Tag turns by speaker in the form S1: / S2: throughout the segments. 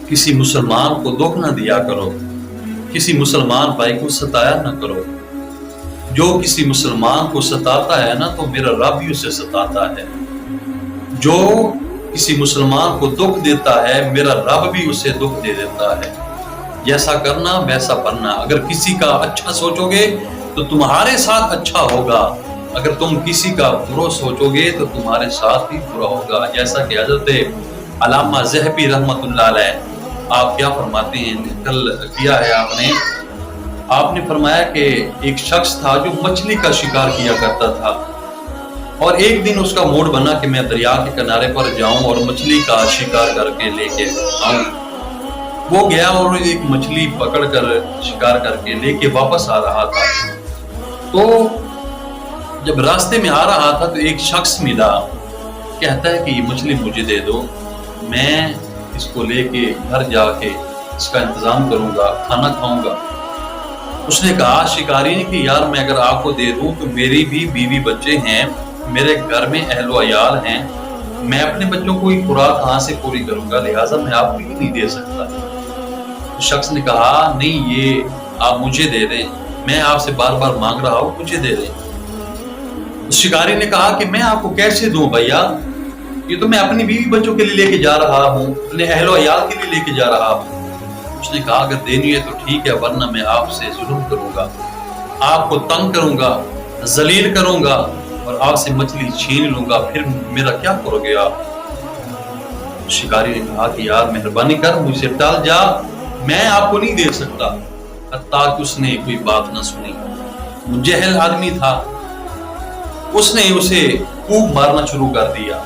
S1: किसी मुसलमान को दुख न दिया करो, किसी मुसलमान भाई को सताया न करो। जो किसी मुसलमान को सताता है ना, तो मेरा रब भी उसे सताता है। जो किसी मुसलमान को दुख देता है, मेरा रब भी उसे दुख दे देता है। जैसा करना वैसा बनना। अगर किसी का अच्छा सोचोगे तो तुम्हारे साथ अच्छा होगा, अगर तुम किसी का बुरा सोचोगे तो तुम्हारे साथ ही बुरा होगा। जैसा कि हजरत अल्लामा ज़हबी रहमतुल्लाह अलैह आप क्या फरमाते हैं, कल किया है आपने फरमाया कि एक शख्स था जो मछली का शिकार किया करता था, और एक दिन उसका मूड बना कि मैं दरिया के किनारे पर जाऊं और मछली का शिकार करके लेके आऊं। वो गया और एक मछली पकड़कर शिकार करके लेके वापस आ रहा था। तो जब रास्ते में आ रहा था तो एक शख्स मिला, कहता है कि ये मछली मुझे दे दो, मैं इसको लेके घर जाके इसका इंतजाम करूंगा, खाना खाऊंगा। उसने कहा शिकारी ने कि यार मैं अगर आपको दे दूं तो मेरी भी बीवी बच्चे हैं, मेरे घर में अहलो अयाल हैं, मैं अपने बच्चों को ही खुराक कहाँ से पूरी करूंगा, लिहाजा मैं आपको ही नहीं दे सकता। तो शख्स ने कहा नहीं, ये आप मुझे दे दें, मैं आपसे बार बार मांग रहा हूँ, मुझे दे दें। तो शिकारी ने कहा कि मैं आपको कैसे दूं भैया, ये तो मैं अपनी बीवी बच्चों के लिए लेके जा रहा हूँ, अपने अहलो अयाल के लिए लेके जा रहा हूँ। उसने कहा अगर देनी है तो ठीक है, वरना मैं आपसे जुल्म करूंगा, आपको तंग करूंगा, जलील करूंगा और आपसे मछली छीन लूंगा, फिर मेरा क्या करोगे आप। शिकारी ने कहा कि यार मेहरबानी कर, मुझसे टाल जा, मैं आपको नहीं दे सकता। हत्ता कि उसने कोई बात न सुनी। जहल आदमी था, उसने उसे खूब मारना शुरू कर दिया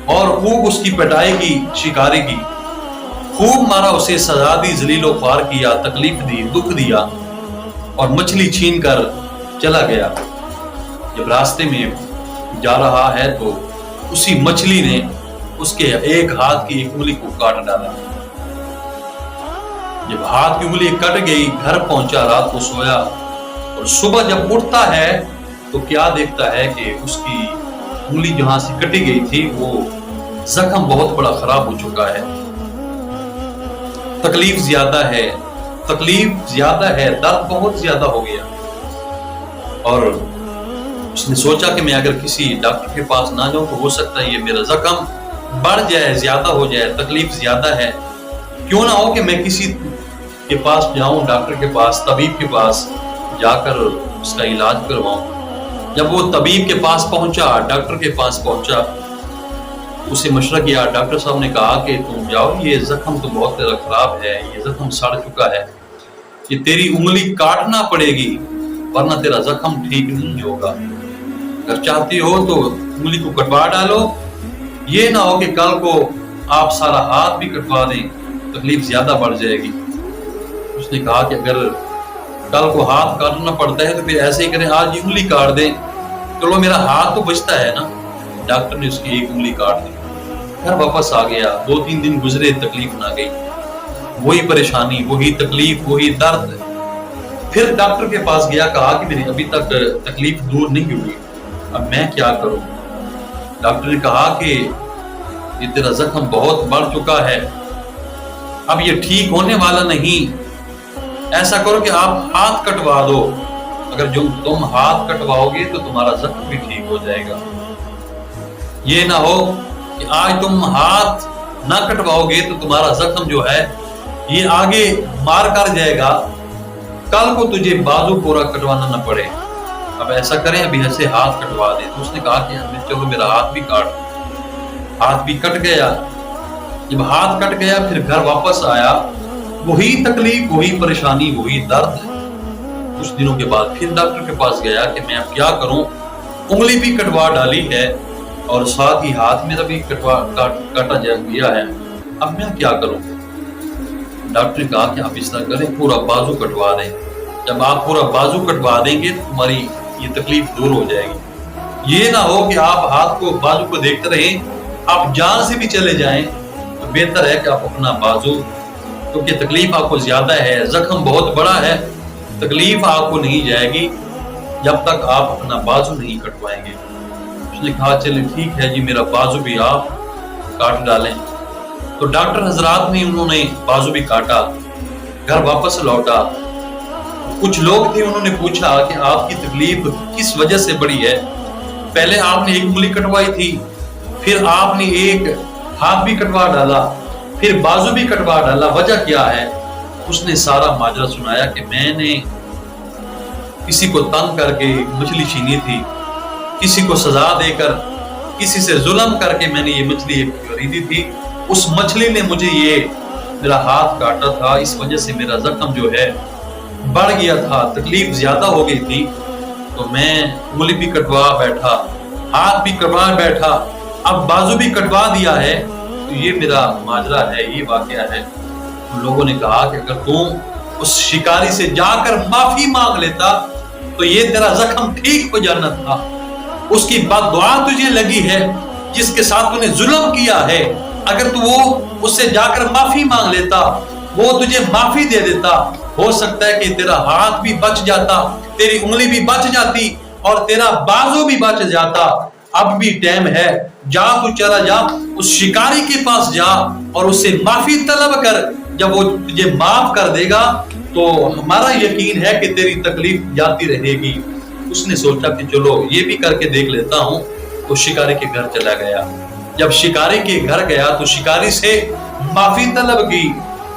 S1: और खूब उसकी पिटाई की, शिकारी की खूब मारा, उसे सजा दी, जलीलो ख्वार किया, तकलीफ दी, दुख दिया और मछली छीन कर चला गया। जब रास्ते में जा रहा है तो उसी मछली ने उसके एक हाथ की एक उंगली को काट डाला। जब हाथ की उंगली कट गई, घर पहुंचा, रात को सोया और सुबह जब उठता है तो क्या देखता है कि उसकी उंगली जहां से कटी गई थी वो जख्म बहुत बड़ा खराब हो चुका है। तकलीफ ज्यादा है, दर्द बहुत ज्यादा हो गया। और उसने सोचा कि मैं अगर किसी डॉक्टर के पास ना जाऊं तो हो सकता है ये मेरा जख्म बढ़ जाए, ज्यादा हो जाए, तकलीफ ज्यादा है, क्यों ना हो कि मैं किसी के पास जाऊं, डॉक्टर के पास, तबीब के पास जाकर उसका इलाज करवाऊं। जब वो तबीब के पास पहुंचा, डॉक्टर के पास पहुंचा, उसे मशवरा किया। डॉक्टर साहब ने कहा कि तुम जाओ, ये जख्म तो बहुत खराब है, ये जख्म सड़ चुका है, ये तेरी उंगली काटना पड़ेगी वरना तेरा जख्म ठीक नहीं होगा। अगर चाहती हो तो उंगली को कटवा डालो, ये ना हो कि कल को आप सारा हाथ भी कटवा दें, तकलीफ ज्यादा बढ़ जाएगी। उसने कहा कि अगर कल को हाथ काटना पड़ता है तो फिर ऐसे ही करें, आज ही उंगली काट दें, चलो मेरा हाथ तो बचता है ना। डॉक्टर ने उसकी एक उंगली काट दी, घर वापस आ गया। 2-3 दिन गुजरे, तकलीफ ना गई, वही परेशानी, वही तकलीफ, वही दर्द। फिर डॉक्टर के पास गया, कहा कि मेरी अभी तक तकलीफ दूर नहीं हुई, अब मैं क्या करूं। डॉक्टर ने कहा कि ये तेरा जख्म बहुत बढ़ चुका है, अब ये ठीक होने वाला नहीं, ऐसा करो कि आप हाथ कटवा दो, अगर जो तुम हाथ कटवाओगे तो तुम्हारा जख्म भी ठीक हो जाएगा। ये ना हो कि आज तुम हाथ ना कटवाओगे तो तुम्हारा जख्म जो है ये आगे मार कर जाएगा, कल को तुझे बाजू पूरा कटवाना न पड़े। अब ऐसा करें, अभी ऐसे हाथ कटवा दे। तो उसने कहा कि चलो मेरा हाथ भी काट। हाथ भी कट गया। जब हाथ कट गया फिर घर वापस आया, वही तकलीफ, वही परेशानी, वही दर्द। कुछ दिनों के बाद फिर डॉक्टर के पास गया कि मैं अब क्या करूं, उंगली भी कटवा डाली है और साथ ही हाथ मेरा भी काटा गया है, अब मैं क्या करूं। डॉक्टर ने कहा कि आप इस तरह करें, पूरा बाजू कटवा दें। जब आप पूरा बाजू कटवा देंगे तो तुम्हारी ये तकलीफ दूर हो जाएगी। ये ना हो कि आप हाथ को, बाजू को देखते रहें, आप जान से भी चले जाएं, तो बेहतर है कि आप अपना बाजू, क्योंकि तकलीफ आपको ज्यादा है, जख्म बहुत बड़ा है, तकलीफ आपको नहीं जाएगी जब तक आप अपना बाजू नहीं कटवाएंगे। उसने कहा चले ठीक है जी, मेरा बाजू भी आप काट डालें। تو ڈاکٹر حضرات نے انہوں نے بازو بھی کاٹا، گھر واپس لوٹا۔ کچھ لوگ تھے، انہوں نے پوچھا کہ آپ کی تکلیف کس وجہ سے بڑی ہے؟ پہلے آپ نے ایک انگلی کٹوائی تھی، پھر آپ نے ایک ہاتھ بھی کٹوا ڈالا، پھر بازو بھی کٹوا ڈالا، وجہ کیا ہے؟ اس نے سارا ماجرا سنایا کہ میں نے کسی کو تنگ کر کے مچھلی چھینی تھی، کسی کو سزا دے کر، کسی سے ظلم کر کے میں نے یہ مچھلی خریدی تھی، اس مچھلی نے مجھے یہ میرا ہاتھ کاٹا تھا، اس وجہ سے میرا زخم جو ہے بڑھ گیا تھا، تکلیف زیادہ ہو گئی تھی، تو میں انگلی بھی کٹوا بیٹھا، ہاتھ بھی کٹوا بیٹھا، اب بازو بھی کٹوا دیا ہے، تو یہ میرا ماجرا ہے، یہ واقعہ ہے۔ ان لوگوں نے کہا کہ اگر تم اس شکاری سے جا کر معافی مانگ لیتا تو یہ تیرا زخم ٹھیک ہو جانا تھا، اس کی بد دعا تجھے لگی ہے جس کے ساتھ تو نے ظلم کیا ہے، اگر تو وہ اس سے جا کر معافی مانگ لیتا، وہ تجھے معافی دے دیتا، ہو سکتا ہے کہ تیرا ہاتھ بھی بچ جاتا، تیری انگلی بھی بچ جاتی اور تیرا بازو بھی بچ جاتا۔ اب بھی ٹائم ہے، جا تو چلا جا، اس شکاری کے پاس جا اور اس سے معافی طلب کر، جب وہ تجھے معاف کر دے گا تو ہمارا یقین ہے کہ تیری تکلیف جاتی رہے گی۔ اس نے سوچا کہ چلو یہ بھی کر کے دیکھ لیتا ہوں، تو شکاری کے گھر چلا گیا۔ جب شکاری کے گھر گیا تو شکاری سے معافی طلب کی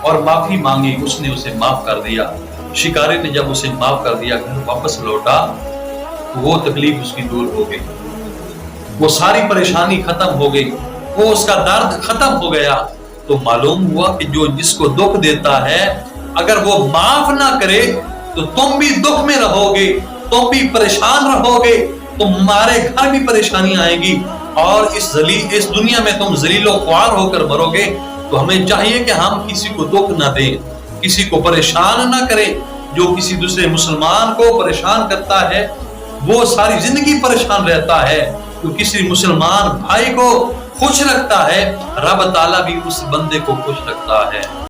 S1: اور معافی مانگی، اس نے اسے معاف کر دیا۔ شکاری نے جب اسے معاف کر دیا، گھر واپس لوٹا تو وہ تکلیف اس کی دور ہو گئی، وہ ساری پریشانی ختم ہو گئی، وہ اس کا درد ختم ہو گیا۔ تو معلوم ہوا کہ جو جس کو دکھ دیتا ہے اگر وہ معاف نہ کرے تو تم بھی دکھ میں رہو گے، تم بھی پریشان رہو گے، تمہارے گھر بھی پریشانی آئے گی اور اس دنیا میں تم ذلیل و خوار ہو کر مرو گے۔ تو ہمیں چاہیے کہ ہم کسی کو دکھ نہ دیں، کسی کو پریشان نہ کریں۔ جو کسی دوسرے مسلمان کو پریشان کرتا ہے وہ ساری زندگی پریشان رہتا ہے، جو کسی مسلمان بھائی کو خوش رکھتا ہے رب تعالیٰ بھی اس بندے کو خوش رکھتا ہے۔